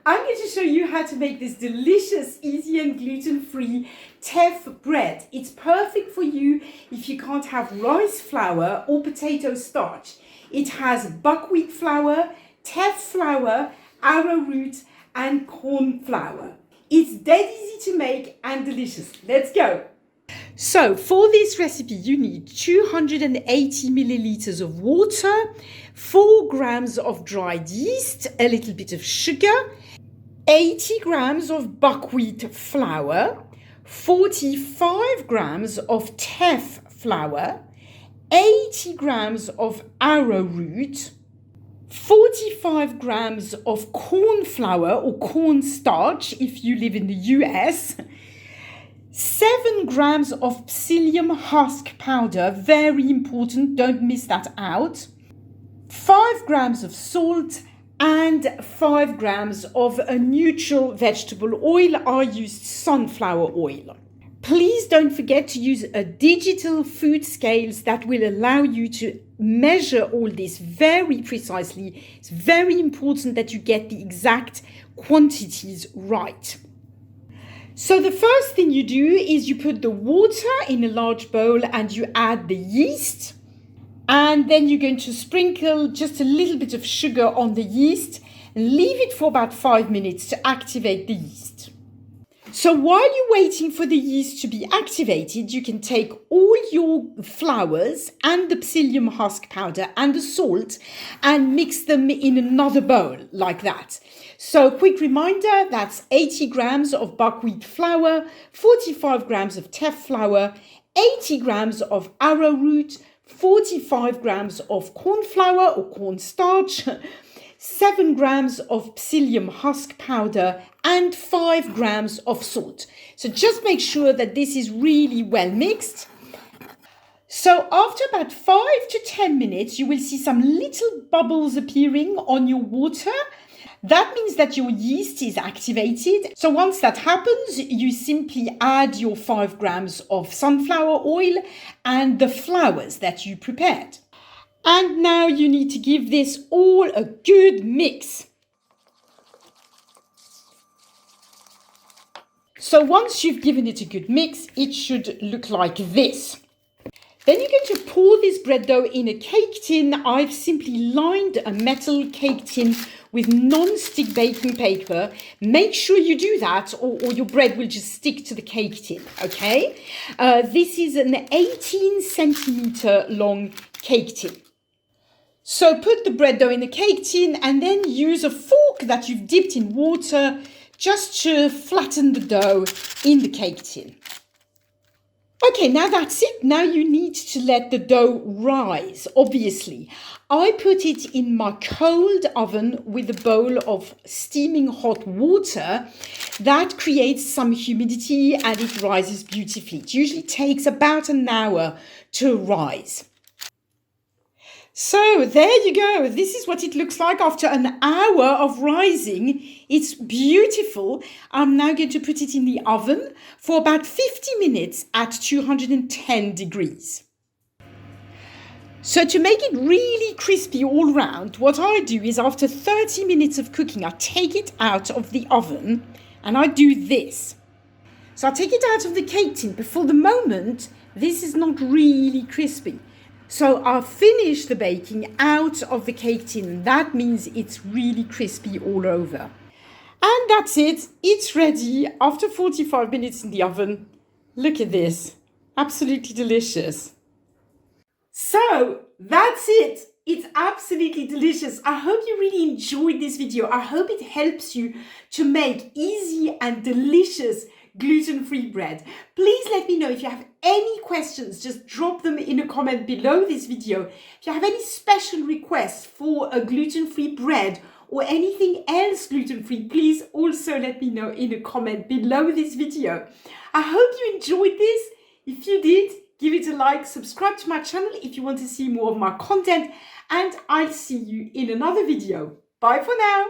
I'm going to show you how to make this delicious, easy and gluten-free teff bread. It's perfect for you if you can't have rice flour or potato starch. It has buckwheat flour, teff flour, arrowroot and cornflour. It's dead easy to make and delicious. Let's go. So for this recipe, you need 280 milliliters of water, 4 grams of dried yeast, a little bit of sugar, 80 grams of buckwheat flour, 45 grams of teff flour, 80 grams of arrowroot, 45 grams of cornflour or cornstarch if you live in the US, 7 grams of psyllium husk powder, very important, don't miss that out, 5 grams of salt and 5 grams of a neutral vegetable oil. I used sunflower oil. Please don't forget to use a digital food scales that will allow you to measure all this very precisely. It's very important that you get the exact quantities right. So the first thing you do is you put the water in a large bowl and you add the yeast. And then you're going to sprinkle just a little bit of sugar on the yeast and leave it for about 5 minutes to activate the yeast. So while you're waiting for the yeast to be activated, you can take all your flours and the psyllium husk powder and the salt and mix them in another bowl like that. So quick reminder, that's 80 grams of buckwheat flour, 45 grams of teff flour, 80 grams of arrowroot, 45 grams of cornflour or cornstarch, 7 grams of psyllium husk powder and 5 grams of salt. So just make sure that this is really well mixed. So after about 5 to 10 minutes, you will see some little bubbles appearing on your water. That means that your yeast is activated. So once that happens, you simply add your 5 grams of sunflower oil and the flours that you prepared. And now you need to give this all a good mix. So once you've given it a good mix, it should look like this. Then you're going to pour this bread dough in a cake tin. I've simply lined a metal cake tin with non-stick baking paper. Make sure you do that or your bread will just stick to the cake tin, okay? This is an 18 centimeter long cake tin. So put the bread dough in the cake tin and then use a fork that you've dipped in water just to flatten the dough in the cake tin. Okay, now that's it. Now you need to let the dough rise, obviously. I put it in my cold oven with a bowl of steaming hot water. That creates some humidity and it rises beautifully. It usually takes about an hour to rise. So there you go. This is what it looks like after an hour of rising. It's beautiful. I'm now going to put it in the oven for about 50 minutes at 210 degrees. So to make it really crispy all round, what I do is after 30 minutes of cooking, I take it out of the oven and I do this. So I take it out of the cake tin, but for the moment, this is not really crispy. So I'll finish the baking out of the cake tin. That means it's really crispy all over. And that's it. It's ready after 45 minutes in the oven. Look at this. Absolutely delicious. So that's it. It's absolutely delicious. I hope you really enjoyed this video. I hope it helps you to make easy and delicious gluten-free bread. Please let me know if you have any questions. Just drop them in a comment below this video. If you have any special requests for a gluten-free bread or anything else gluten-free, please also let me know in a comment below this video. I hope you enjoyed this. If you did, give it a like, subscribe to my channel if you want to see more of my content, and I'll see you in another video. Bye for now.